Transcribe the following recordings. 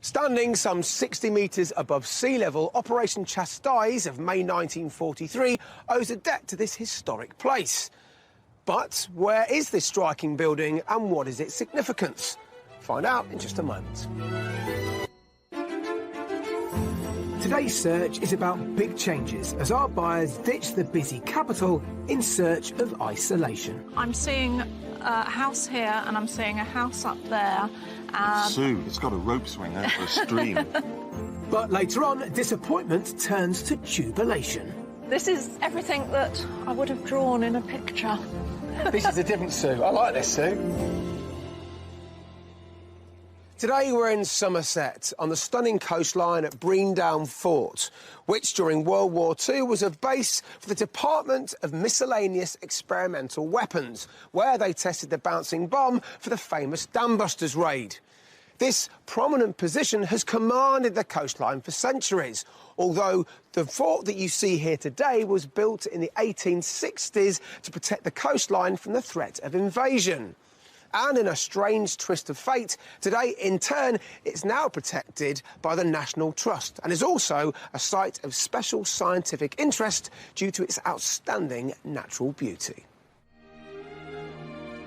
Standing some 60 metres above sea level, Operation Chastise of May 1943 owes a debt to this historic place. But where is this striking building and what is its significance? Find out in just a moment. Today's search is about big changes as our buyers ditch the busy capital in search of isolation. I'm seeing a house here and I'm seeing a house up there. Sue, it's got a rope swing over a stream. But later on, disappointment turns to jubilation. This is everything that I would have drawn in a picture. This is a different Sue. I like this Sue. Today we're in Somerset, on the stunning coastline at Breandown Fort, which during World War II was a base for the Department of Miscellaneous Experimental Weapons, where they tested the bouncing bomb for the famous Dambusters raid. This prominent position has commanded the coastline for centuries, although the fort that you see here today was built in the 1860s to protect the coastline from the threat of invasion. And in a strange twist of fate, today, in turn, it's now protected by the National Trust and is also a site of special scientific interest due to its outstanding natural beauty.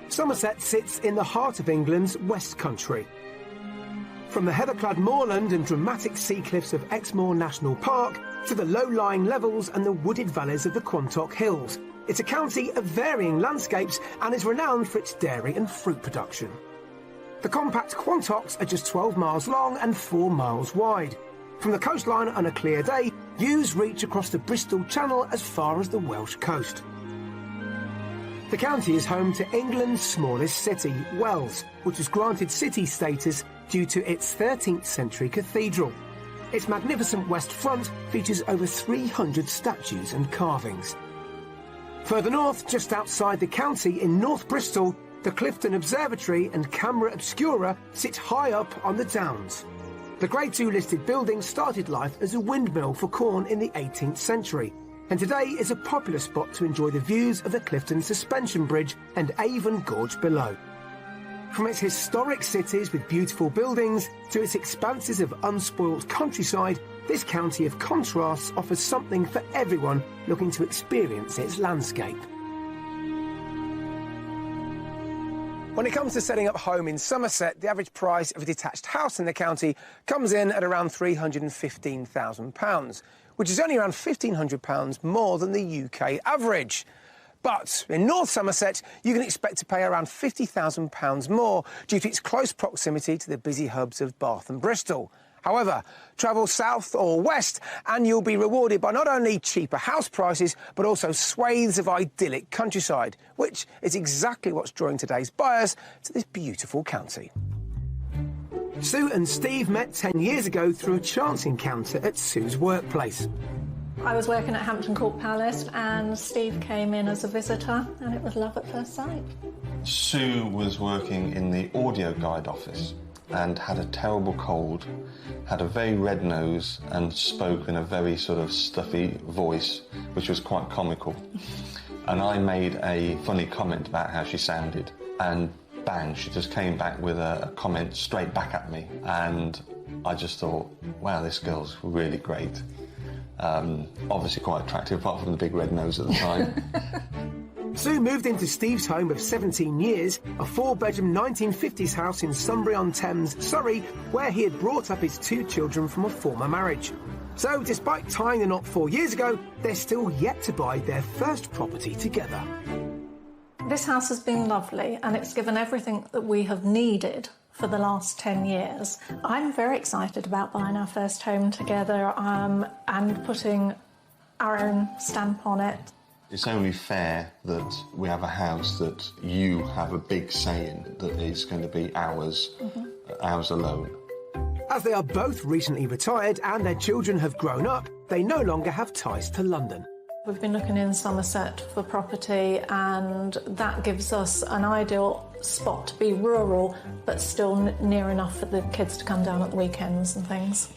Somerset sits in the heart of England's West Country. From the heather-clad moorland and dramatic sea cliffs of Exmoor National Park to the low-lying levels and the wooded valleys of the Quantock Hills, it's a county of varying landscapes and is renowned for its dairy and fruit production. The compact Quantocks are just 12 miles long and 4 miles wide. From the coastline on a clear day, views reach across the Bristol Channel as far as the Welsh coast. The county is home to England's smallest city, Wells, which was granted city status due to its 13th century cathedral. Its magnificent west front features over 300 statues and carvings. Further north, just outside the county in North Bristol, the Clifton Observatory and Camera Obscura sit high up on the Downs. The Grade 2 listed building started life as a windmill for corn in the 18th century, and today is a popular spot to enjoy the views of the Clifton Suspension Bridge and Avon Gorge below. From its historic cities with beautiful buildings to its expanses of unspoilt countryside, this county of contrasts offers something for everyone looking to experience its landscape. When it comes to setting up home in Somerset, the average price of a detached house in the county comes in at around £315,000, which is only around £1,500 more than the UK average. But in North Somerset, you can expect to pay around £50,000 more due to its close proximity to the busy hubs of Bath and Bristol. However, travel south or west and you'll be rewarded by not only cheaper house prices, but also swathes of idyllic countryside, which is exactly what's drawing today's buyers to this beautiful county. Sue and Steve met 10 years ago through a chance encounter at Sue's workplace. I was working at Hampton Court Palace and Steve came in as a visitor and it was love at first sight. Sue was working in the audio guide office and had a terrible cold, had a very red nose and spoke in a very sort of stuffy voice, which was quite comical. And I made a funny comment about how she sounded, and bang, she just came back with a comment straight back at me. And I just thought, wow, this girl's really great. Obviously quite attractive, apart from the big red nose at the time. Sue moved into Steve's home of 17 years, a 4-bedroom 1950s house in Sunbury-on-Thames, Surrey, where he had brought up his 2 children from a former marriage. So, despite tying the knot 4 years ago, they're still yet to buy their first property together. This house has been lovely and it's given everything that we have needed for the last 10 years. I'm very excited about buying our first home together and putting our own stamp on it. It's only fair that we have a house that you have a big say in, that is going to be ours, ours alone. As they are both recently retired and their children have grown up, they no longer have ties to London. We've been looking in Somerset for property and that gives us an ideal spot to be rural but still near enough for the kids to come down at the weekends and things.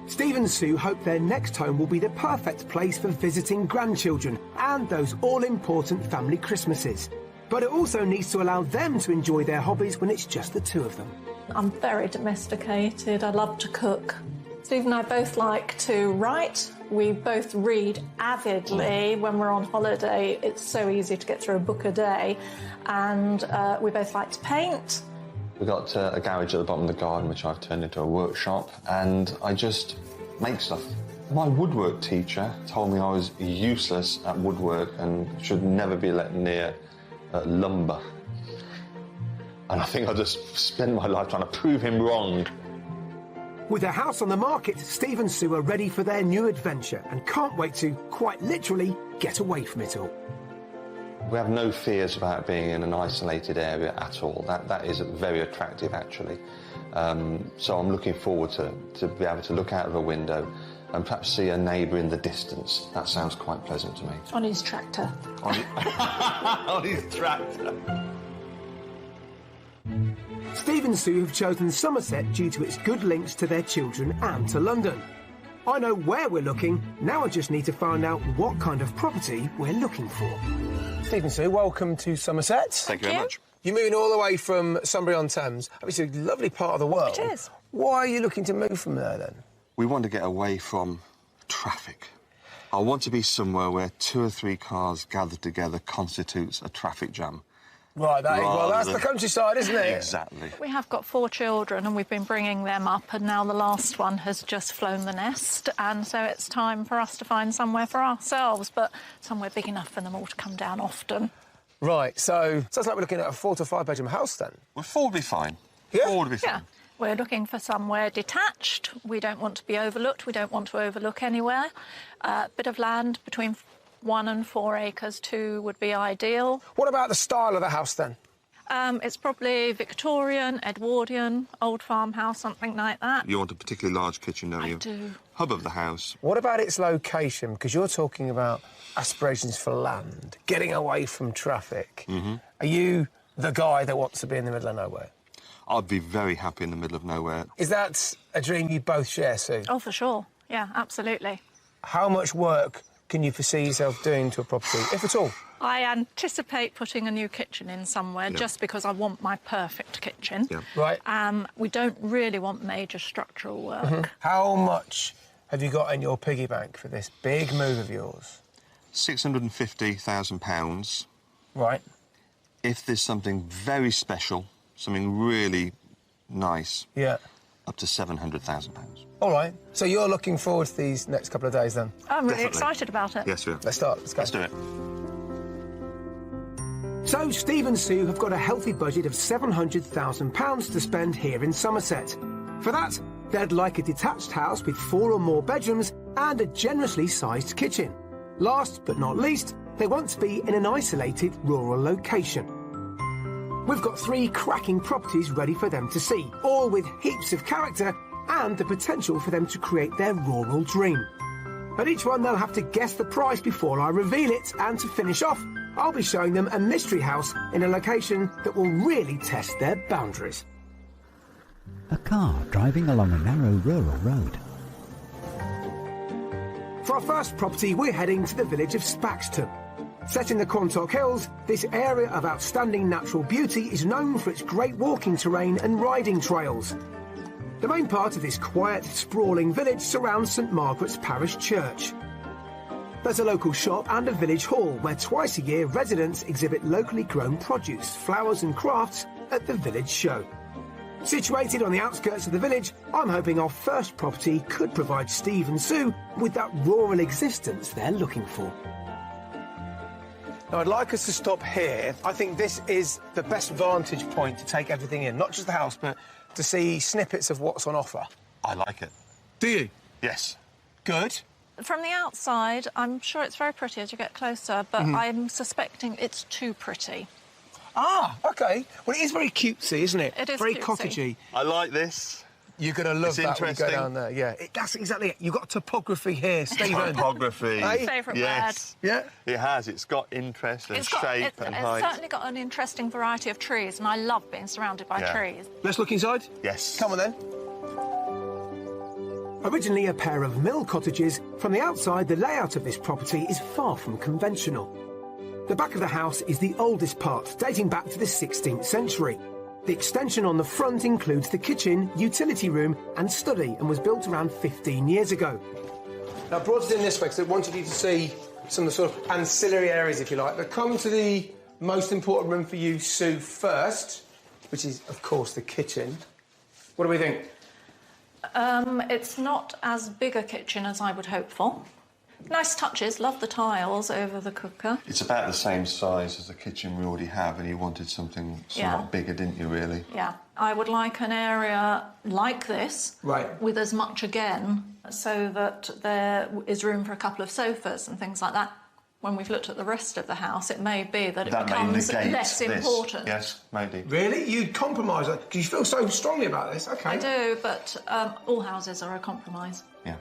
Steve and Sue hope their next home will be the perfect place for visiting grandchildren and those all-important family Christmases. But it also needs to allow them to enjoy their hobbies when it's just the two of them. I'm very domesticated. I love to cook. Steve and I both like to write. We both read avidly when we're on holiday. It's so easy to get through a book a day. And we both like to paint. We've got a garage at the bottom of the garden, which I've turned into a workshop, and I just make stuff. My woodwork teacher told me I was useless at woodwork and should never be let near lumber. And I think I just spent my life trying to prove him wrong. With their house on the market, Steve and Sue are ready for their new adventure and can't wait to, quite literally, get away from it all. We have no fears about being in an isolated area at all. That is very attractive, actually. So I'm looking forward to be able to look out of a window and perhaps see a neighbour in the distance. That sounds quite pleasant to me. On his tractor. On his tractor. Steve and Sue have chosen Somerset due to its good links to their children and to London. I know where we're looking, now I just need to find out what kind of property we're looking for. Steve and Sue, welcome to Somerset. Thank you very much. You're moving all the way from Sunbury-on-Thames. It's a lovely part of the world. It is. Why are you looking to move from there, then? We want to get away from traffic. I want to be somewhere where 2 or 3 cars gathered together constitutes a traffic jam. Right, that's the countryside, isn't it? Exactly. We have got 4 children and we've been bringing them up, and now the last one has just flown the nest, and so it's time for us to find somewhere for ourselves, but somewhere big enough for them all to come down often. Right, so sounds like we're looking at a 4 to 5 bedroom house then. Well, 4 would be fine. Yeah? 4 would be fine. Yeah. We're looking for somewhere detached. We don't want to be overlooked. We don't want to overlook anywhere. Bit of land between 1 and 4 acres, 2 would be ideal. What about the style of the house then? It's probably Victorian, Edwardian, old farmhouse, something like that. You want a particularly large kitchen, don't you? I do. Hub of the house. What about its location? Because you're talking about aspirations for land, getting away from traffic. Mm-hmm. Are you the guy that wants to be in the middle of nowhere? I'd be very happy in the middle of nowhere. Is that a dream you both share, Sue? Oh, for sure. Yeah, absolutely. How much work can you foresee yourself doing to a property, if at all? I anticipate putting a new kitchen in somewhere just because I want my perfect kitchen. Yeah. Right. We don't really want major structural work. Mm-hmm. How much have you got in your piggy bank for this big move of yours? £650,000. Right. If there's something very special, something really nice, Yeah. up to £700,000. All right. So you're looking forward to these next couple of days then? I'm really Definitely. excited about it. Yes, we are. Let's start. Let's go. Let's do it. So Steve and Sue have got a healthy budget of £700,000 to spend here in Somerset. For that, they'd like a detached house with 4 or more bedrooms and a generously sized kitchen. Last but not least, they want to be in an isolated rural location. We've got 3 cracking properties ready for them to see, all with heaps of character and the potential for them to create their rural dream. At each one, they'll have to guess the price before I reveal it, and to finish off, I'll be showing them a mystery house in a location that will really test their boundaries. A car driving along a narrow rural road. For our first property, we're heading to the village of Spaxton. Set in the Quantock Hills, this area of outstanding natural beauty is known for its great walking terrain and riding trails. The main part of this quiet, sprawling village surrounds St Margaret's Parish Church. There's a local shop and a village hall where twice a year residents exhibit locally grown produce, flowers and crafts at the village show. Situated on the outskirts of the village, I'm hoping our first property could provide Steve and Sue with that rural existence they're looking for. Now, I'd like us to stop here. I think this is the best vantage point to take everything in, not just the house, but to see snippets of what's on offer. I like it. Do you? Yes. Good. From the outside, I'm sure it's very pretty as you get closer, but I'm suspecting it's too pretty. Ah, OK. Well, it is very cutesy, isn't it? It is very cutesy. cottagey. I like this. You're going to love It's that when you go interesting. down there. Yeah, that's exactly it. You've got topography here, Stephen. Topography. Hey? Favourite Yes. Yeah. It has. It's got interest and shape and it's height. certainly got an interesting variety of trees, and I love being surrounded by trees. Let's look inside. Yes. Come on, then. Originally a pair of mill cottages, from the outside the layout of this property is far from conventional. The back of the house is the oldest part, dating back to the 16th century. The extension on the front includes the kitchen, utility room and study and was built around 15 years ago. Now, I brought it in this way because I wanted you to see some of the sort of ancillary areas, if you like. But come to the most important room for you, Sue, first, which is, of course, the kitchen. What do we think? It's not as big a kitchen as I would hope for. Nice touches, love the tiles over the cooker. It's about the same size as the kitchen we already have, and you wanted something somewhat bigger, didn't you, really? Yeah. I would like an area like this, right, with as much again, so that there is room for a couple of sofas and things like that. When we've looked at the rest of the house, it may be that it becomes less important. Yes, maybe. Really? You'd compromise it? Because you feel so strongly about this? OK. I do, but all houses are a compromise. Yeah.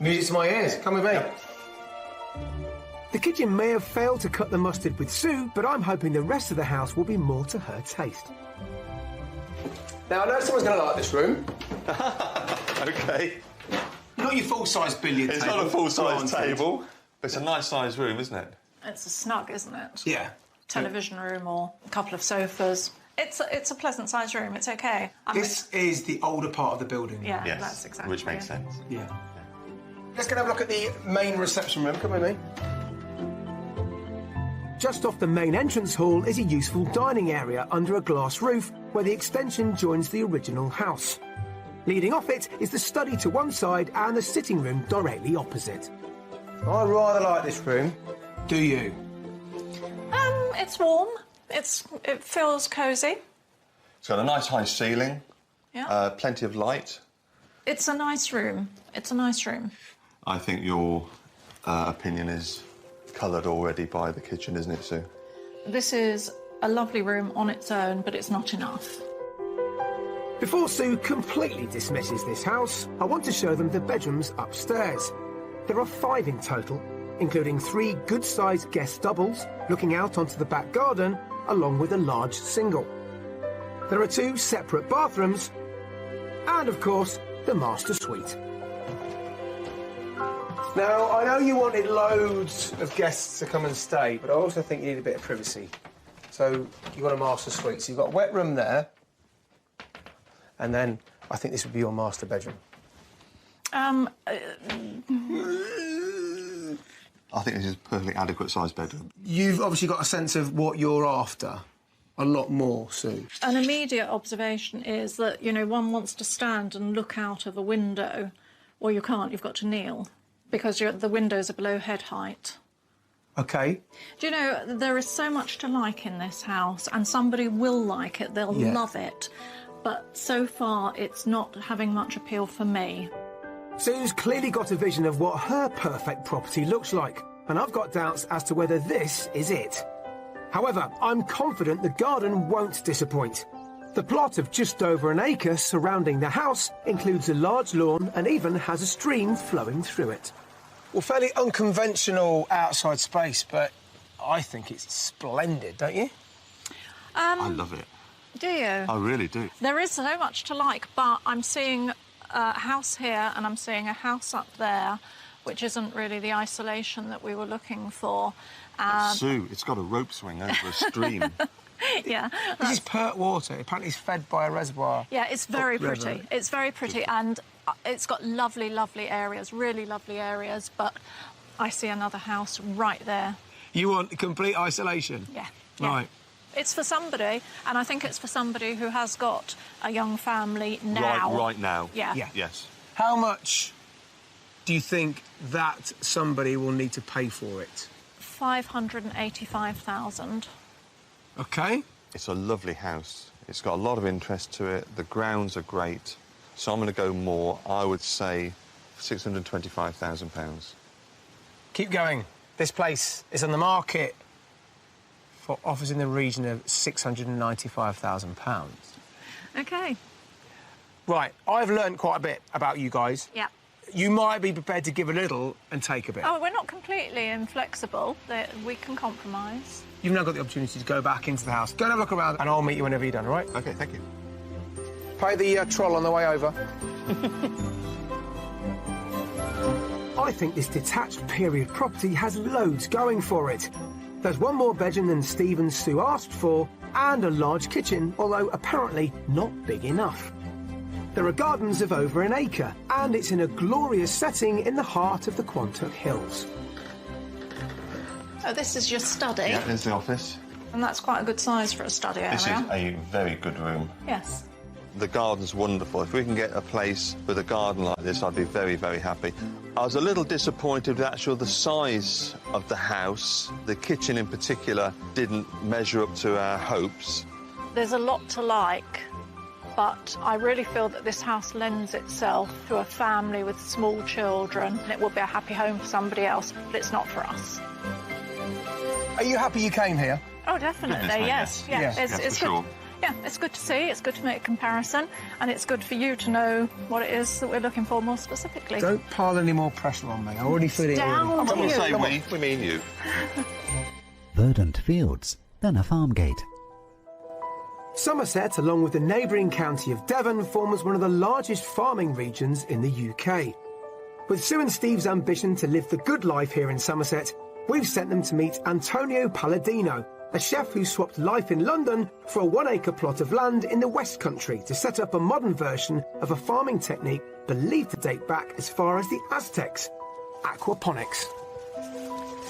Music to my ears. Come with me. Yep. The kitchen may have failed to cut the mustard with Sue, but I'm hoping the rest of the house will be more to her taste. Now, I know someone's going to like this room. OK. Not your full-size billiard table. It's not a full-size table. It's a nice-sized room, isn't it? It's a snug, isn't it? Yeah. Television room or a couple of sofas. It's a pleasant-sized room. It's OK. This is the older part of the building. Yeah, yes, that's exactly which makes sense. Yeah. Let's go and have a look at the main reception room. Come with me. Just off the main entrance hall is a useful dining area under a glass roof where the extension joins the original house. Leading off it is the study to one side and the sitting room directly opposite. I rather like this room. Do you? It's warm. It feels cosy. It's got a nice high ceiling. Yeah. Plenty of light. It's a nice room. It's a nice room. I think your opinion is coloured already by the kitchen, isn't it, Sue? This is a lovely room on its own, but it's not enough. Before Sue completely dismisses this house, I want to show them the bedrooms upstairs. There are 5 in total, including 3 good-sized guest doubles looking out onto the back garden, along with a large single. There are 2 separate bathrooms, and, of course, the master suite. Now, I know you wanted loads of guests to come and stay, but I also think you need a bit of privacy. So you've got a master suite. So you've got a wet room there, and then I think this would be your master bedroom. I think this is a perfectly adequate sized bedroom. You've obviously got a sense of what you're after. A lot more, Sue. An immediate observation is that, you know, one wants to stand and look out of a window. Well, you can't, you've got to kneel, because the windows are below head height. OK. Do you know, there is so much to like in this house, and somebody will like it, they'll love it. But so far, it's not having much appeal for me. Sue's clearly got a vision of what her perfect property looks like, and I've got doubts as to whether this is it. However, I'm confident the garden won't disappoint. The plot of just over an acre surrounding the house includes a large lawn and even has a stream flowing through it. Well, fairly unconventional outside space, but I think it's splendid, don't you? I love it. Do you? I really do. There is so much to like, but I'm seeing a house here and I'm seeing a house up there, which isn't really the isolation that we were looking for. Sue, it's got a rope swing over a stream. Yeah. This is pert water. Apparently it's fed by a reservoir. Yeah, it's very pretty. It's very pretty, and it's got lovely, lovely areas, really lovely areas, but I see another house right there. You want complete isolation? Yeah. Right. It's for somebody, and I think it's for somebody who has got a young family now. Right now. Yeah. Yes. How much do you think that somebody will need to pay for it? 585,000. OK. It's a lovely house. It's got a lot of interest to it. The grounds are great. So I'm going to go more. I would say £625,000. Keep going. This place is on the market for offers in the region of £695,000. OK. Right, I've learned quite a bit about you guys. Yeah. You might be prepared to give a little and take a bit. Oh, we're not completely inflexible. We can compromise. You've now got the opportunity to go back into the house. Go and have a look around, and I'll meet you whenever you're done, all right? OK, thank you. Pay the troll on the way over. I think this detached period property has loads going for it. There's one more bedroom than Steve and Sue asked for, and a large kitchen, although apparently not big enough. There are gardens of over an acre, and it's in a glorious setting in the heart of the Quantock Hills. So this is your study, Yeah, there's the office. and that's quite a good size for a study area. This is a very good room. Yes. The garden's wonderful. If we can get a place with a garden like this, I'd be very, very happy. I was a little disappointed with actually the size of the house. The kitchen in particular didn't measure up to our hopes. There's a lot to like, but I really feel that this house lends itself to a family with small children. It will be a happy home for somebody else, but it's not for us. Are you happy you came here? Oh, definitely, Goodness me, yes. yes. Yeah, it's for good. sure. Yeah, it's good to see, it's good to make a comparison, and it's good for you to know what it is that we're looking for more specifically. Don't pile any more pressure on me. I already feel it. Down to When we you. say we mean you. Verdant fields, then a farm gate. Somerset, along with the neighbouring county of Devon, forms one of the largest farming regions in the UK. With Sue and Steve's ambition to live the good life here in Somerset, we've sent them to meet Antonio Palladino, a chef who swapped life in London for a 1-acre plot of land in the West Country to set up a modern version of a farming technique believed to date back as far as the Aztecs: aquaponics.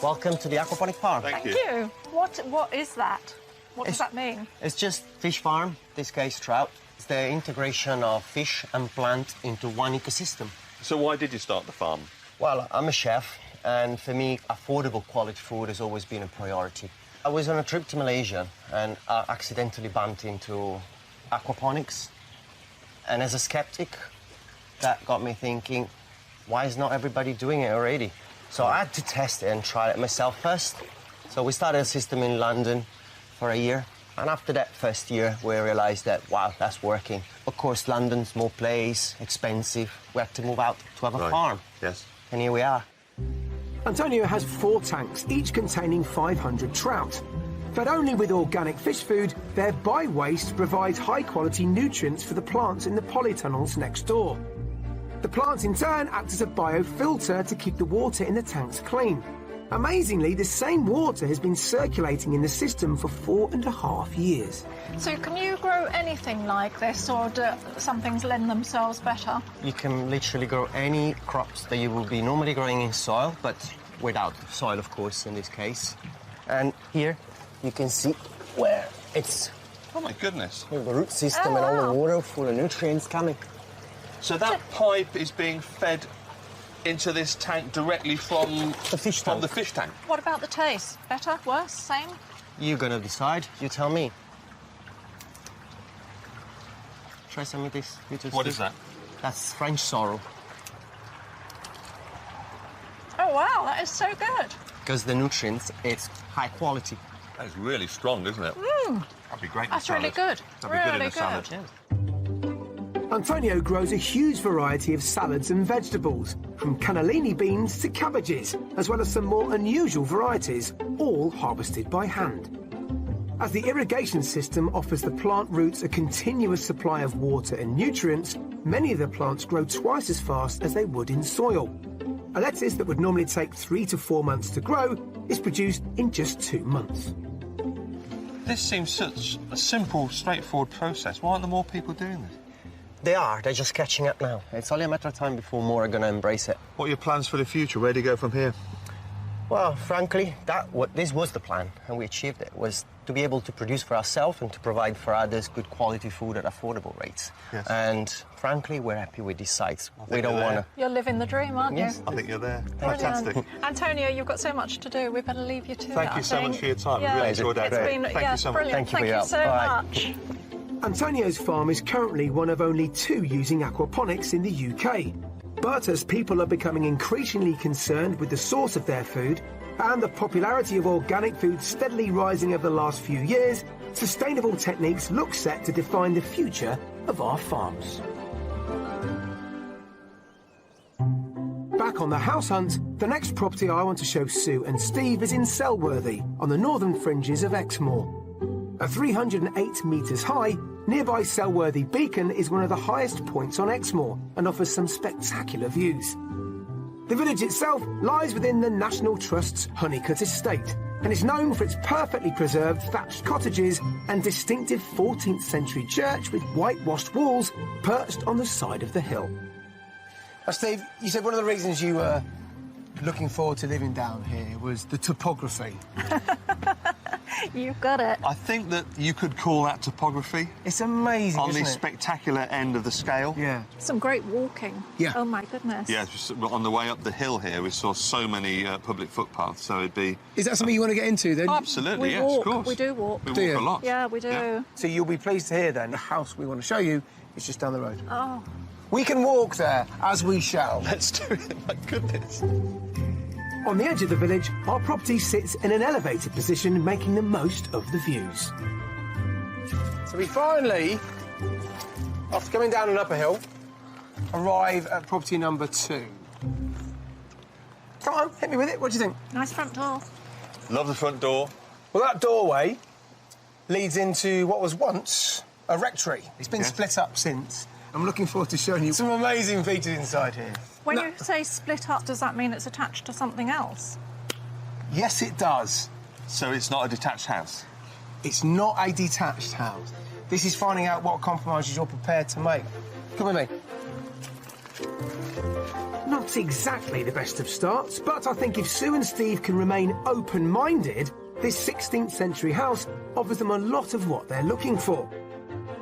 Welcome to the aquaponic farm. Thank you. What is that? What does that mean? It's just fish farm, this case trout. It's the integration of fish and plant into one ecosystem. So why did you start the farm? Well, I'm a chef, and for me, affordable quality food has always been a priority. I was on a trip to Malaysia, and I accidentally bumped into aquaponics. And as a skeptic, that got me thinking, why is not everybody doing it already? So I had to test it and try it myself first. So we started a system in London for a year. And after that first year, we realized that, wow, that's working. Of course, London's small place, expensive. We had to move out to have a farm. Yes. And here we are. Antonio has 4 tanks, each containing 500 trout. Fed only with organic fish food, their by-waste provides high-quality nutrients for the plants in the polytunnels next door. The plants, in turn, act as a biofilter to keep the water in the tanks clean. Amazingly, the same water has been circulating in the system for 4.5 years. So can you grow anything like this, or do some things lend themselves better? You can literally grow any crops that you will be normally growing in soil, but without soil, of course, in this case. And here you can see where it's Oh, my goodness. the root system and all the water full of nutrients coming. So that pipe is being fed into this tank directly from The fish tank. the fish tank? What about the taste? Better? Worse? Same? You're gonna decide. You tell me. Try some of this. What is that? That's French sorrel. Oh, wow, that is so good. Because the nutrients, it's high quality. That's really strong, isn't it? That'd be great in a That's really salad. good. That'd be good in Really a salad. good. Antonio grows a huge variety of salads and vegetables, from cannellini beans to cabbages, as well as some more unusual varieties, all harvested by hand. As the irrigation system offers the plant roots a continuous supply of water and nutrients, many of the plants grow twice as fast as they would in soil. A lettuce that would normally take 3 to 4 months to grow is produced in just 2 months. This seems such a simple, straightforward process. Why aren't there more people doing this? They're just catching up now. It's only a matter of time before more are going to embrace it. What are your plans for the future? Where do you go from here? Well, frankly, this was the plan, and we achieved it, was to be able to produce for ourselves and to provide for others good quality food at affordable rates. Yes. And frankly, we're happy with these sites. think We don't you're want there. to... You're living the dream, aren't Yes. you? I think you're there. Brilliant. Fantastic. Antonio, you've got so much to do. We better leave you to it. Thank you so much for your time. Yeah, Really enjoyed our it's day. been, Thank you so much. brilliant. Thank you for your help. so All right. much. Antonio's farm is currently one of only 2 using aquaponics in the UK. But as people are becoming increasingly concerned with the source of their food and the popularity of organic food steadily rising over the last few years, sustainable techniques look set to define the future of our farms. Back on the house hunt, the next property I want to show Sue and Steve is in Selworthy, on the northern fringes of Exmoor. At 308 metres high, nearby Selworthy Beacon is one of the highest points on Exmoor and offers some spectacular views. The village itself lies within the National Trust's Honeycutt estate, and is known for its perfectly preserved thatched cottages and distinctive 14th century church with whitewashed walls perched on the side of the hill. Steve, you said one of the reasons you were looking forward to living down here was the topography. You've got it. I think that you could call that topography. It's amazing, On the isn't it? spectacular end of the scale. Yeah. Some great walking. Yeah. Oh, my goodness. Yeah, on the way up the hill here, we saw so many public footpaths, so it'd be... Is that something you want to get into, then? Absolutely, We yes, walk. of course. We do walk. We Do walk you? a lot. Yeah, we do. Yeah. So you'll be pleased to hear, then, the house we want to show you is just down the road. Oh. We can walk there, as we shall. Let's do it, my goodness. On the edge of the village, our property sits in an elevated position, making the most of the views. So we finally, after coming down an upper hill, arrive at property number 2. Come on, hit me with it. What do you think? Nice front door. Love the front door. Well, that doorway leads into what was once a rectory. It's been Yes. split up since. I'm looking forward to showing you some amazing features inside here. When No- you say split up, does that mean it's attached to something else? Yes, it does. So it's not a detached house? It's not a detached house. This is finding out what compromises you're prepared to make. Come with me. Not exactly the best of starts, but I think if Sue and Steve can remain open-minded, this 16th century house offers them a lot of what they're looking for.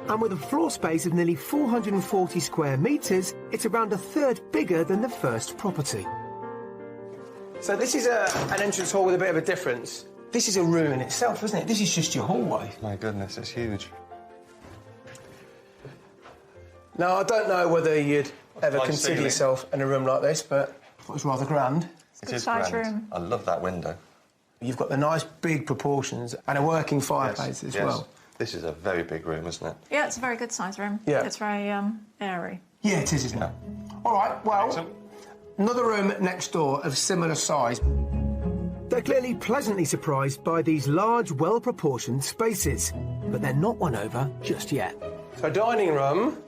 And with a floor space of nearly 440 square metres, it's around a third bigger than the first property. So this is an entrance hall with a bit of a difference. This is a room in itself, isn't it? This is just your hallway. My goodness, it's huge. Now, I don't know whether you'd ever Nice consider ceiling. yourself in a room like this, but I thought it was rather grand. It Good is size grand. room. I love that window. You've got the nice big proportions and a working fireplace as yes. well. This is a very big room, isn't it? Yeah, it's a very good size room. Yeah. It's very airy. Yeah, it is, isn't it? All right, well, Excellent. another room next door of similar size. They're clearly pleasantly surprised by these large, well-proportioned spaces, but they're not won over just yet. So, dining room.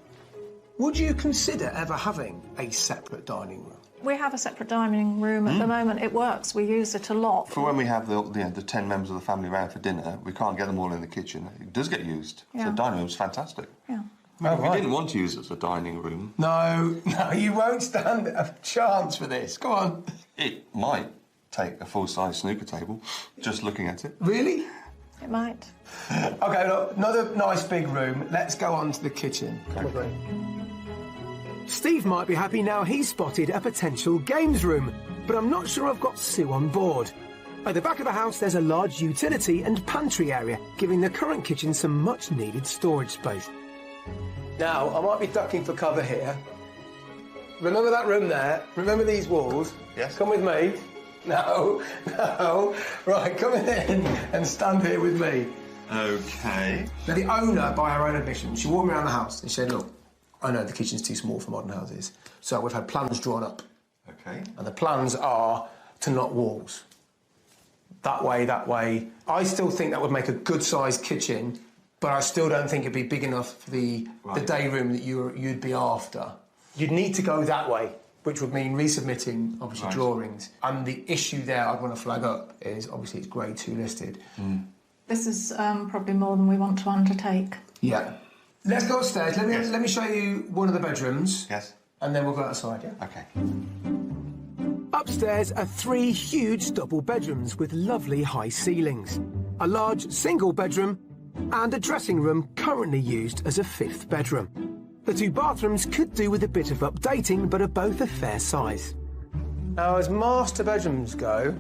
Would you consider ever having a separate dining room? We have a separate dining room at the moment. It works. We use it a lot. For when we have the 10 members of the family around for dinner, we can't get them all in the kitchen. It does get used. Yeah. So the dining room's fantastic. Yeah. If we right. didn't want to use it as a dining room, No, you won't stand a chance for this. Go on. it might take a full-size snooker table, just looking at it. Really? It might. OK, look, another nice big room. Let's go on to the kitchen. Come with me. Steve might be happy now he's spotted a potential games room, but I'm not sure I've got Sue on board. At the back of the house, there's a large utility and pantry area, giving the current kitchen some much-needed storage space. Now, I might be ducking for cover here. Remember that room there? Remember these walls? Yes. Come with me. No. Right, come in and stand here with me. OK. Now, the owner, by her own admission, she walked me around the house and she said, look, I know the kitchen's too small for modern houses, so we've had plans drawn up. OK. And the plans are to knock walls. That way. I still think that would make a good-sized kitchen, but I still don't think it'd be big enough for the day room that you'd be after. You'd need to go that way, which would mean resubmitting, obviously, drawings. And the issue there I'd want to flag up is, obviously, it's Grade 2 listed. This is probably more than we want to undertake. Yeah. Let's go upstairs. Let me show you one of the bedrooms. Yes. And then we'll go outside, yeah? OK. Upstairs are 3 huge double bedrooms with lovely high ceilings, a large single bedroom, and a dressing room currently used as a 5th bedroom. The 2 bathrooms could do with a bit of updating, but are both a fair size. Now, as master bedrooms go,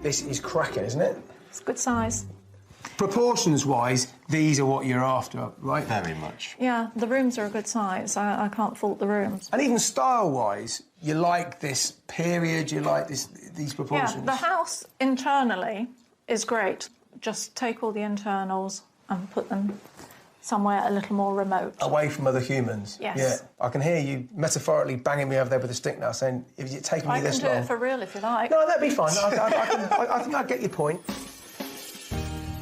this is cracking, isn't it? It's good size. Proportions-wise, these are what you're after, right? Very much. Yeah, the rooms are a good size. I can't fault the rooms. And even style-wise, you like this period, you like these proportions. Yeah, the house internally is great. Just take all the internals and put them somewhere a little more remote. Away from other humans. Yes. Yeah. I can hear you metaphorically banging me over there with a stick now, saying, if it's taking me I can this do long... it for real if you like. No, that'd be fine. I think I get your point.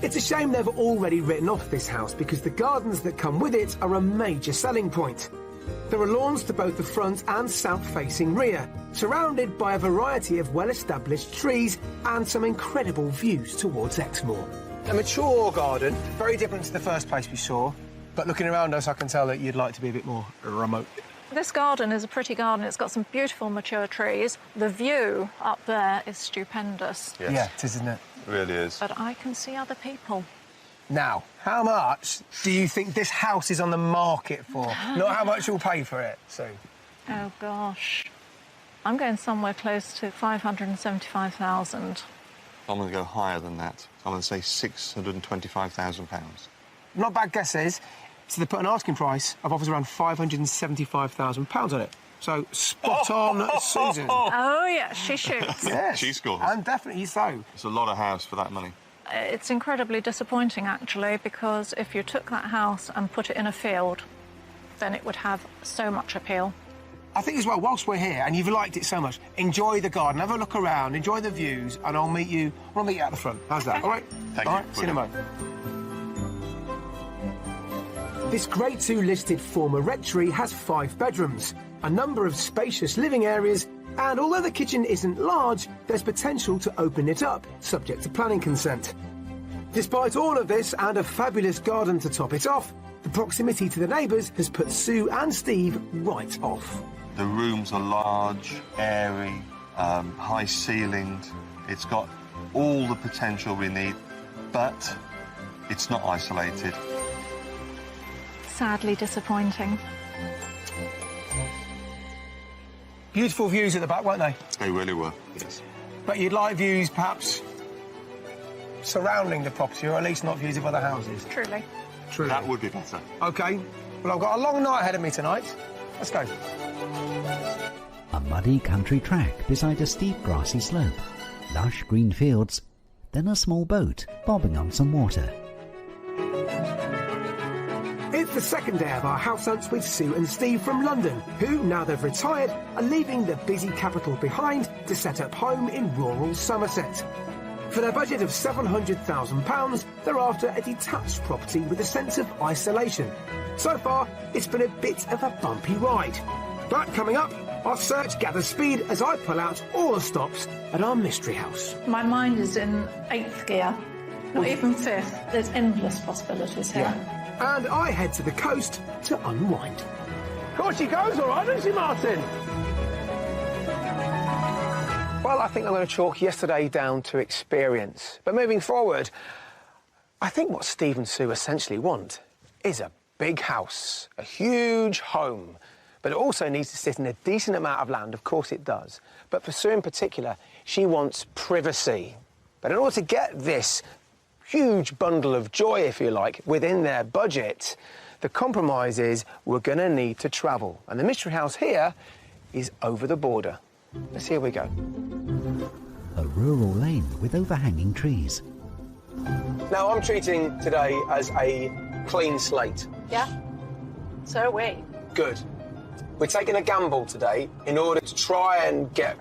It's a shame they've already written off this house because the gardens that come with it are a major selling point. There are lawns to both the front and south-facing rear, surrounded by a variety of well-established trees and some incredible views towards Exmoor. A mature garden, very different to the first place we saw, but looking around us, I can tell that you'd like to be a bit more remote. This garden is a pretty garden. It's got some beautiful mature trees. The view up there is stupendous. Yes. Yeah, it is, isn't it? It really is. But I can see other people. Now, how much do you think this house is on the market for? Not how much you'll pay for it, Sue. Oh, gosh. I'm going somewhere close to 575,000. I'm going to go higher than that. I'm going to say £625,000. Not bad guesses. So they put an asking price of offers around £575,000 on it. So spot on, Susan. Oh, yeah, she shoots. Yes, She scores. and definitely so. It's a lot of house for that money. It's incredibly disappointing, actually, because if you took that house and put it in a field, then it would have so much appeal. I think as well, whilst we're here and you've liked it so much, enjoy the garden, have a look around, enjoy the views, and I'll meet you at the front. How's that? All right? Thank All you. right, see you in a moment. This Grade 2 listed former rectory has 5 bedrooms, a number of spacious living areas, and although the kitchen isn't large, there's potential to open it up, subject to planning consent. Despite all of this and a fabulous garden to top it off, the proximity to the neighbours has put Sue and Steve right off. The rooms are large, airy, high-ceilinged. It's got all the potential we need, but it's not isolated. Sadly disappointing. Beautiful views at the back, weren't they? They really were, yes. But you'd like views perhaps surrounding the property, or at least not views of other houses. Truly. True. That would be better. OK. Well, I've got a long night ahead of me tonight. Let's go. A muddy country track beside a steep grassy slope, lush green fields, then a small boat bobbing on some water. It's the second day of our house hunts with Sue and Steve from London, who, now they've retired, are leaving the busy capital behind to set up home in rural Somerset. For their budget of £700,000, they're after a detached property with a sense of isolation. So far, it's been a bit of a bumpy ride. But coming up, our search gathers speed as I pull out all the stops at our mystery house. My mind is in 8th gear, not even 5th. There's endless possibilities here. And I head to the coast to unwind. Of course she goes all right, doesn't she, Martin? Well, I think I'm going to chalk yesterday down to experience. But moving forward, I think what Steve and Sue essentially want is a big house, a huge home. But it also needs to sit in a decent amount of land, of course it does. But for Sue in particular, she wants privacy. But in order to get this huge bundle of joy, if you like, within their budget, the compromise is we're going to need to travel. And the mystery house here is over the border. Let's see how we go. A rural lane with overhanging trees. Now, I'm treating today as a clean slate. Yeah, so are we. Good. We're taking a gamble today in order to try and get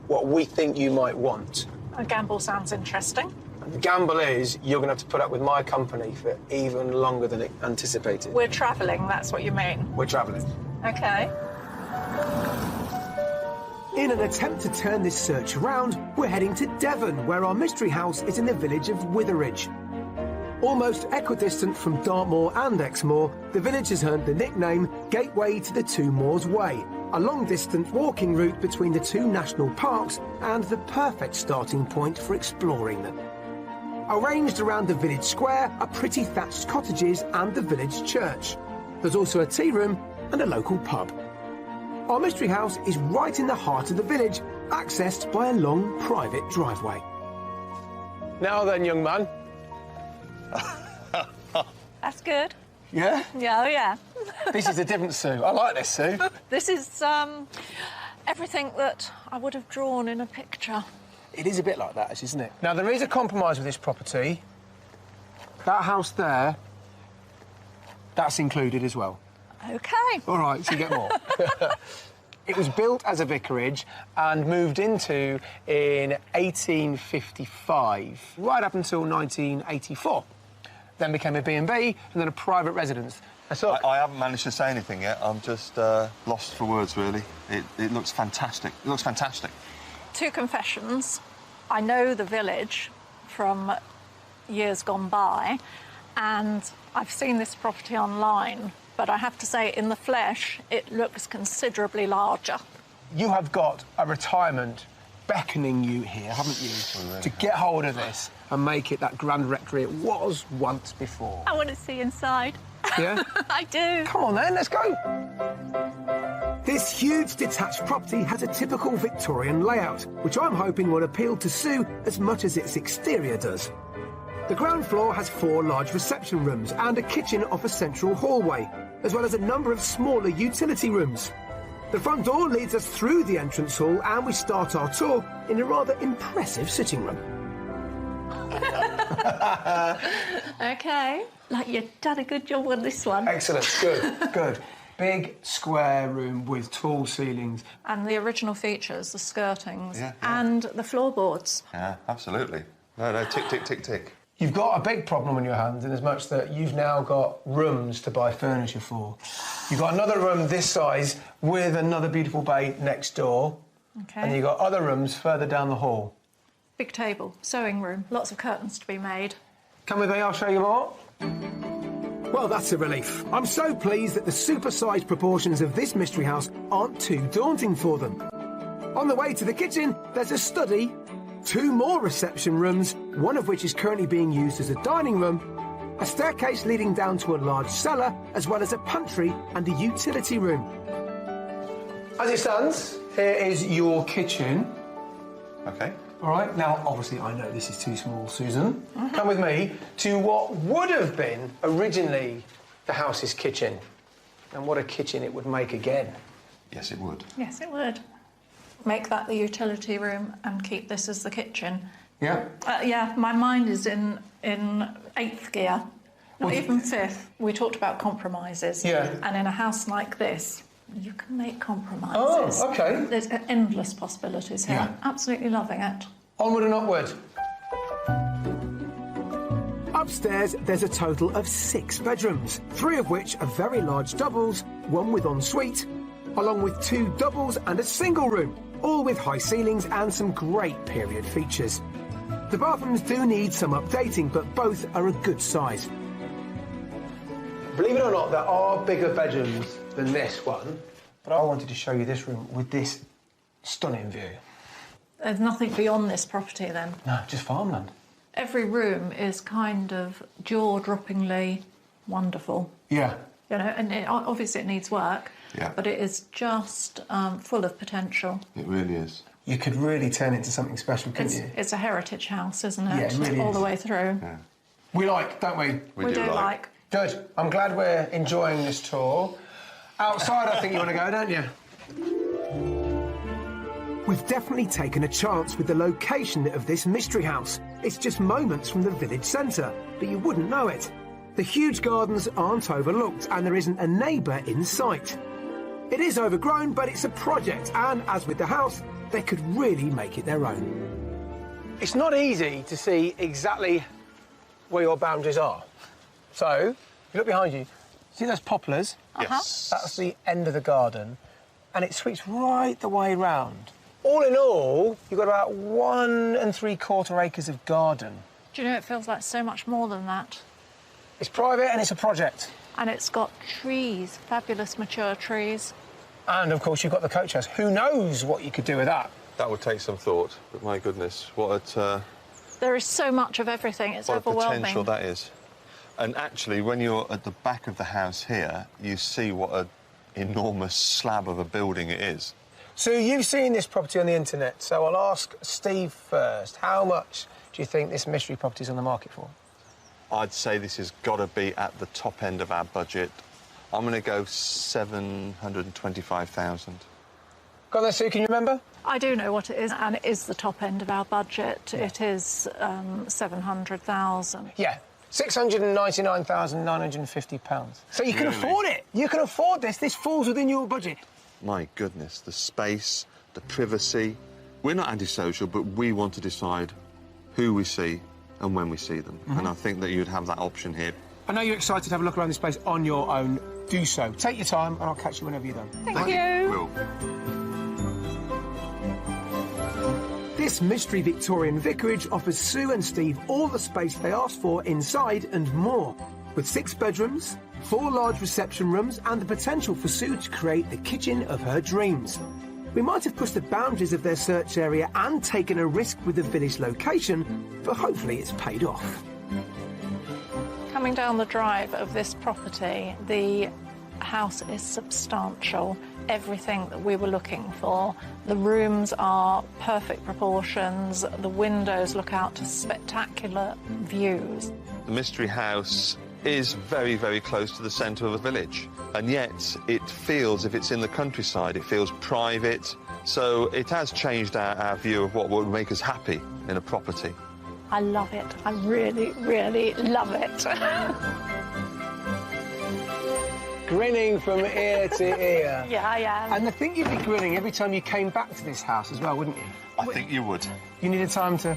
what we think you might want. A gamble sounds interesting. And the gamble is you're going to have to put up with my company for even longer than anticipated. We're travelling, that's what you mean. We're travelling. OK. In an attempt to turn this search around, we're heading to Devon, where our mystery house is in the village of Witheridge. Almost equidistant from Dartmoor and Exmoor, the village has earned the nickname Gateway to the Two Moors Way, a long-distance walking route between the two national parks and the perfect starting point for exploring them. Arranged around the village square are pretty thatched cottages and the village church. There's also a tea room and a local pub. Our mystery house is right in the heart of the village, accessed by a long private driveway. Now then, young man. That's good. Yeah? Yeah, oh yeah. This is a different Sue. I like this Sue. This is everything that I would have drawn in a picture. It is a bit like that, isn't it? Now, there is a compromise with this property. That house there, that's included as well. OK. All right, so you get more. It was built as a vicarage and moved into in 1855, right up until 1984. Then became a B&B and then a private residence. I haven't managed to say anything yet. I'm just lost for words, really. It looks fantastic. It looks fantastic. 2 confessions. I know the village from years gone by, and I've seen this property online, but I have to say, in the flesh, it looks considerably larger. You have got a retirement beckoning you here, haven't you, to get hold of this and make it that grand rectory it was once before. I want to see inside. Yeah? I do. Come on then, let's go. This huge detached property has a typical Victorian layout, which I'm hoping will appeal to Sue as much as its exterior does. The ground floor has 4 large reception rooms and a kitchen off a central hallway, as well as a number of smaller utility rooms. The front door leads us through the entrance hall, and we start our tour in a rather impressive sitting room. OK. Like, you've done a good job on this one. Excellent, good, good. Big square room with tall ceilings. And the original features, the skirtings, Yeah. and the floorboards. Yeah, absolutely. No, tick, tick, tick, tick. You've got a big problem on your hands in as much that you've now got rooms to buy furniture for. You've got another room this size with another beautiful bay next door. OK. And you've got other rooms further down the hall. Big table, sewing room, lots of curtains to be made. Come with me, I'll show you more. Well, that's a relief. I'm so pleased that the super-sized proportions of this mystery house aren't too daunting for them. On the way to the kitchen, there's a study, 2 more reception rooms, one of which is currently being used as a dining room, a staircase leading down to a large cellar, as well as a pantry and a utility room. As it stands, here is your kitchen. OK. All right, now, obviously, I know this is too small, Susan. Come with me to what would have been originally the house's kitchen. And what a kitchen it would make again. Yes, it would. Yes, it would. Make that the utility room and keep this as the kitchen. Yeah? Yeah, my mind is in 8th gear, not even 5th. We talked about compromises. Yeah. And in a house like this, you can make compromises. Oh, OK. There's endless possibilities here. Yeah. Absolutely loving it. Onward and upward. Upstairs, there's a total of 6 bedrooms, 3 of which are very large doubles, 1 with ensuite, along with 2 doubles and a single room, all with high ceilings and some great period features. The bathrooms do need some updating, but both are a good size. Believe it or not, there are bigger bedrooms than this one, but I wanted to show you this room with this stunning view. There's nothing beyond this property then. No, just farmland. Every room is kind of jaw-droppingly wonderful. Yeah. You know, and obviously it needs work, Yeah. but it is just full of potential. It really is. You could really turn it into something special, couldn't you? It's a heritage house, isn't it? Yeah, it really all is. the way through. Yeah. We like, don't we? We do like. Good. I'm glad we're enjoying this tour. Outside, I think you want to go, don't you? We've definitely taken a chance with the location of this mystery house. It's just moments from the village centre, but you wouldn't know it. The huge gardens aren't overlooked and there isn't a neighbour in sight. It is overgrown, but it's a project, and as with the house, they could really make it their own. It's not easy to see exactly where your boundaries are. So, if you look behind you, see those poplars? Yes. That's the end of the garden, and it sweeps right the way round. All in all, you've got about 1 3/4 acres of garden. Do you know, it feels like so much more than that. It's private and it's a project. And it's got trees, fabulous mature trees. And, of course, you've got the coach house. Who knows what you could do with that? That would take some thought, but my goodness, what There is so much of everything, it's a overwhelming. potential that is. And actually, when you're at the back of the house here, you see what an enormous slab of a building it is. So you've seen this property on the internet, so I'll ask Steve first. How much do you think this mystery property is on the market for? I'd say this has got to be at the top end of our budget. I'm going to go 725,000. Go on there, Sue, can you remember? I do know what it is, and it is the top end of our budget. It is 700,000. Yeah, £699,950. So you can Really? afford it. You can afford this. This falls within your budget. My goodness, the space, the privacy. We're not antisocial, but we want to decide who we see and when we see them. And I think that you'd have that option here. I know you're excited to have a look around this place on your own. do so. Take your time, and I'll catch you whenever you're done. Thank you. Will. This mystery Victorian vicarage offers Sue and Steve all the space they asked for inside and more, with 6 bedrooms, 4 large reception rooms and the potential for Sue to create the kitchen of her dreams. We might have pushed the boundaries of their search area and taken a risk with the village location, but hopefully it's paid off. Coming down the drive of this property, the house is substantial. Everything that we were looking for. The rooms are perfect proportions. The windows look out to spectacular views. The mystery house is very, very close to the centre of the village, and yet it feels, if it's in the countryside, it feels private. So it has changed our view of what would make us happy in a property. I love it. I really, really love it. Grinning from ear to ear. Yeah, I am. And I think you'd be grinning every time you came back to this house as well, wouldn't you? I think you would. You needed time to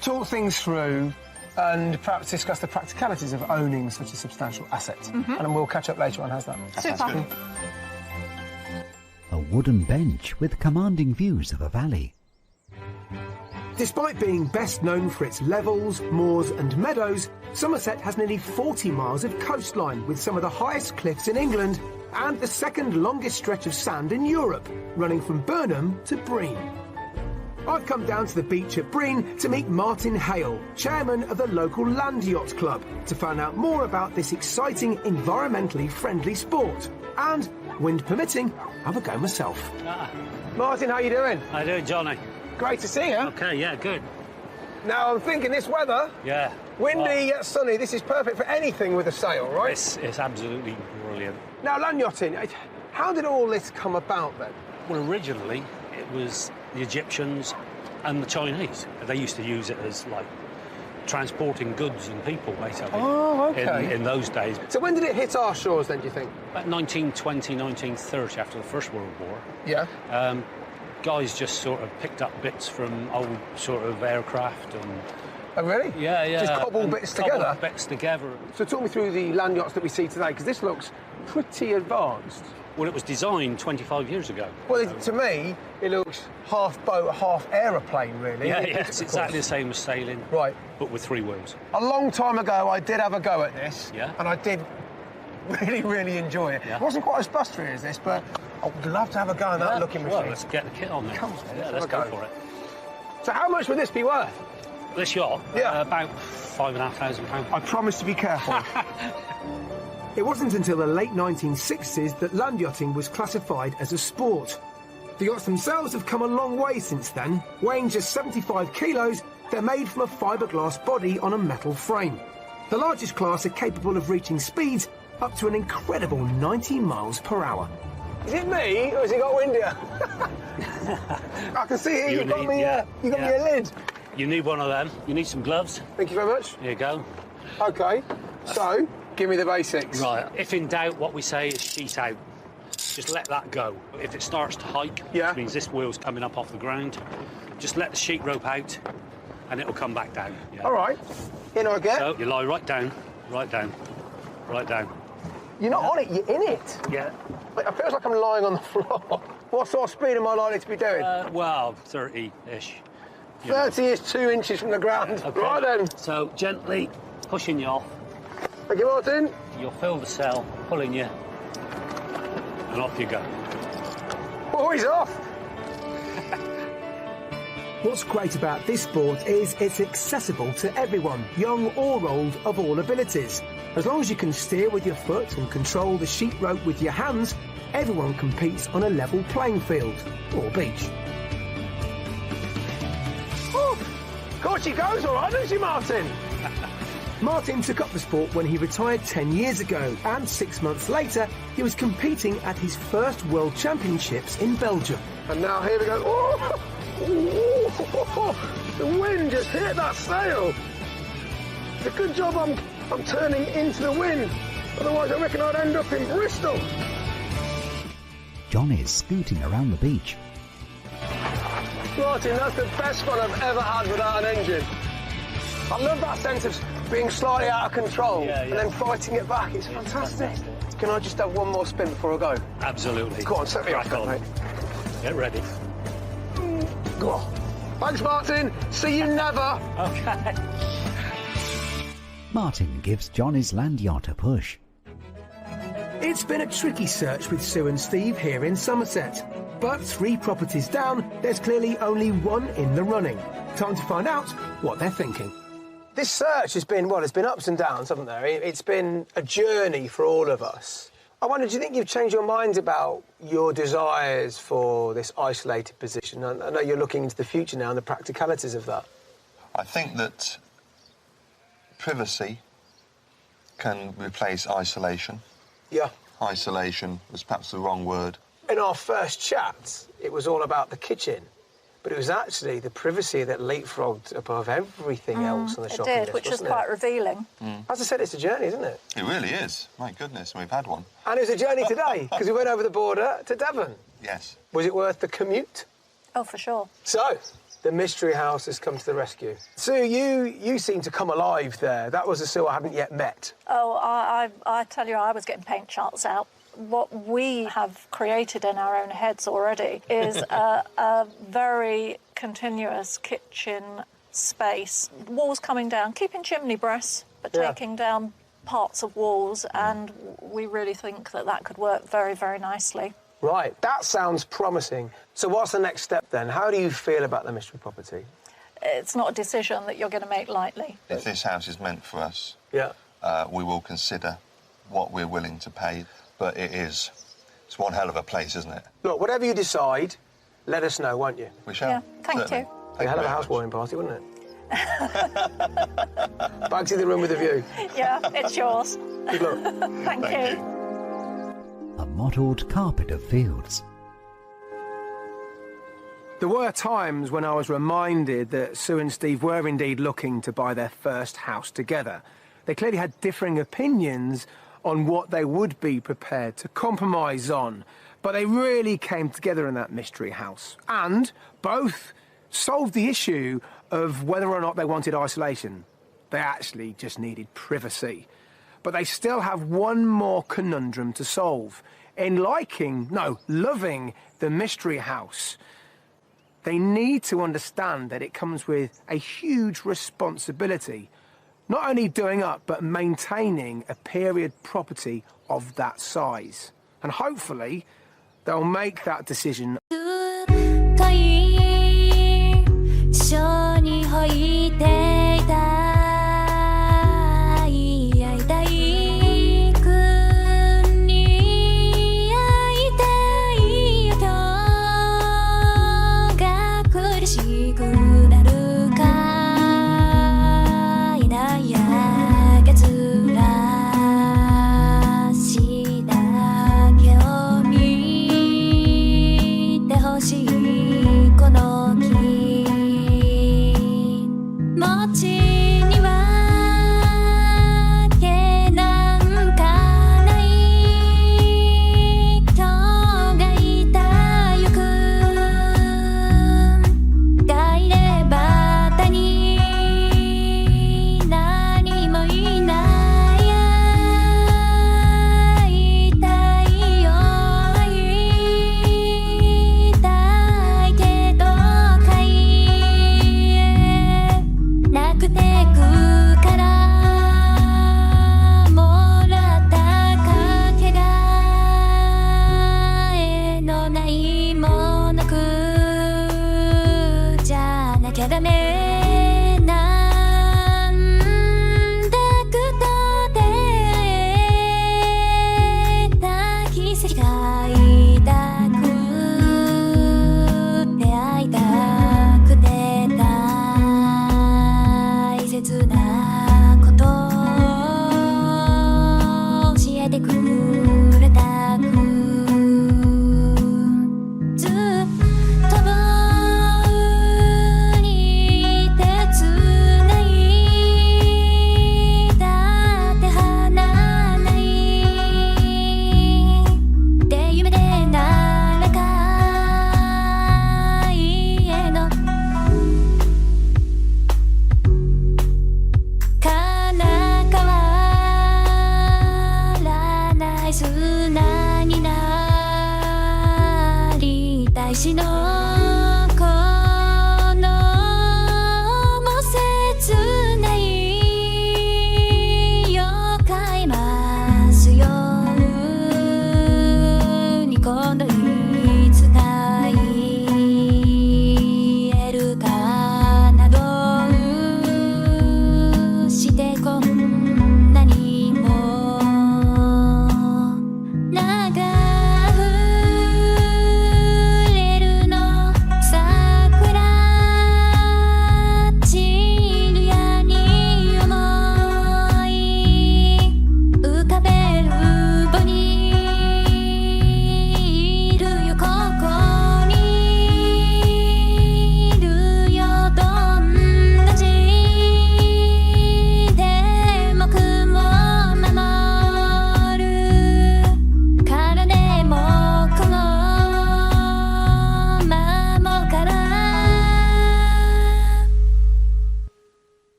talk things through and perhaps discuss the practicalities of owning such a substantial asset. And we'll catch up later on, how's that? Super. A wooden bench with commanding views of a valley. Despite being best known for its levels, moors and meadows, Somerset has nearly 40 miles of coastline with some of the highest cliffs in England and the second longest stretch of sand in Europe, running from Burnham to Breen. I've come down to the beach at Breen to meet Martin Hale, chairman of the local Land Yacht Club, to find out more about this exciting, environmentally friendly sport. And, wind permitting, have a go myself. Martin, how you doing? How you doing, Johnny? Great to see you. Okay, yeah, good. Now, I'm thinking this weather, Yeah. windy yet sunny, this is perfect for anything with a sail, right? It's absolutely brilliant. Now, land yachting, how did all this come about then? Well, originally, it was the Egyptians and the Chinese. They used to use it as, like, transporting goods and people, basically. Oh, OK. In those days. So when did it hit our shores then, do you think? About 1920, 1930, after the First World War. Yeah. Guys just sort of picked up bits from old sort of aircraft and... Oh, really? Yeah, yeah. Just cobble bits together? Cobble bits together. So talk me through the land yachts that we see today, because this looks pretty advanced. Well, it was designed 25 years ago. Well, to me, it looks half boat, half aeroplane, really. Yeah, yeah, it's exactly the same as sailing. Right. But with 3 wheels. A long time ago, I did have a go at this. Yeah. And I did really, really enjoy it. Yeah. It wasn't quite as bustery as this, but I would love to have a go on that looking machine. Well, let's get the kit on there. Come on, yeah, let's go for it. So how much would this be worth? This yacht? Yeah. About £5,500. I promise to be careful. It wasn't until the late 1960s that land yachting was classified as a sport. The yachts themselves have come a long way since then. Weighing just 75 kilos, they're made from a fiberglass body on a metal frame. The largest class are capable of reaching speeds up to an incredible 90 miles per hour. Is it me, or has it got windier? I can see here you've got me a lid. You need one of them. You need some gloves. Thank you very much. Here you go. OK, so give me the basics. Right. If in doubt, what we say is sheet out. Just let that go. If it starts to hike, which means this wheel's coming up off the ground, just let the sheet rope out and it'll come back down. Yeah. All right. In I get. So you lie right down, right down, right down. You're not on it, you're in it. Yeah. It feels like I'm lying on the floor. What sort of speed am I likely to be doing? Well, 30-ish. 30 is 2 inches from the ground. Okay. Right then. So gently pushing you off. Thank you, Martin. You'll feel the cell pulling you, and off you go. Oh, he's off. What's great about this sport is it's accessible to everyone, young or old, of all abilities. As long as you can steer with your foot and control the sheet rope with your hands, everyone competes on a level playing field, or beach. Oh, of course she goes all right, doesn't she, Martin? Martin took up the sport when he retired 10 years ago, and 6 months later, he was competing at his first World Championships in Belgium. And now here we go. Oh, oh, the wind just hit that sail. It's a good job I'm turning into the wind. Otherwise, I reckon I'd end up in Bristol. John is scooting around the beach. Martin, that's the best fun I've ever had without an engine. I love that sense of being slightly out of control and then fighting it back. It's fantastic. Can I just have one more spin before I go? Absolutely. Go on, set me up, Crack on. mate. Get ready. Go on. Thanks, Martin. See you never. Okay. Martin gives John his land yacht a push. It's been a tricky search with Sue and Steve here in Somerset. But 3 properties down, there's clearly only one in the running. Time to find out what they're thinking. This search has been, well, it's been ups and downs, haven't there? It's been a journey for all of us. I wonder, do you think you've changed your minds about your desires for this isolated position? I know you're looking into the future now and the practicalities of that. I think that privacy can replace isolation. Yeah. Isolation was perhaps the wrong word. In our first chat, it was all about the kitchen, but it was actually the privacy that leapfrogged above everything else on the shopping list. It did, which was quite revealing. As I said, it's a journey, isn't it? It really is. My goodness, we've had one. And it was a journey today, because we went over the border to Devon. Yes. Was it worth the commute? Oh, for sure. So, the mystery house has come to the rescue. Sue, you seem to come alive there. That was a Sue I hadn't yet met. Oh, I tell you, I was getting paint charts out. What we have created in our own heads already is a very continuous kitchen space. Walls coming down, keeping chimney breasts, but taking down parts of walls, and we really think that that could work very, very nicely. Right, that sounds promising. So what's the next step then? How do you feel about the mystery property? It's not a decision that you're going to make lightly. If this house is meant for us, we will consider what we're willing to pay. But it's one hell of a place, isn't it? Look, whatever you decide, let us know, won't you? We shall. Yeah, thank Certainly. you. A hell of a housewarming party, wouldn't it? Back to the room with the view. Yeah, it's yours. Good luck. Thank you. A mottled carpet of fields. There were times when I was reminded that Sue and Steve were indeed looking to buy their first house together. They clearly had differing opinions on what they would be prepared to compromise on, but they really came together in that mystery house, and both solved the issue of whether or not they wanted isolation. They actually just needed privacy. But they still have one more conundrum to solve. In loving the mystery house, they need to understand that it comes with a huge responsibility. Not only doing up, but maintaining a period property of that size. And hopefully, they'll make that decision.ダメ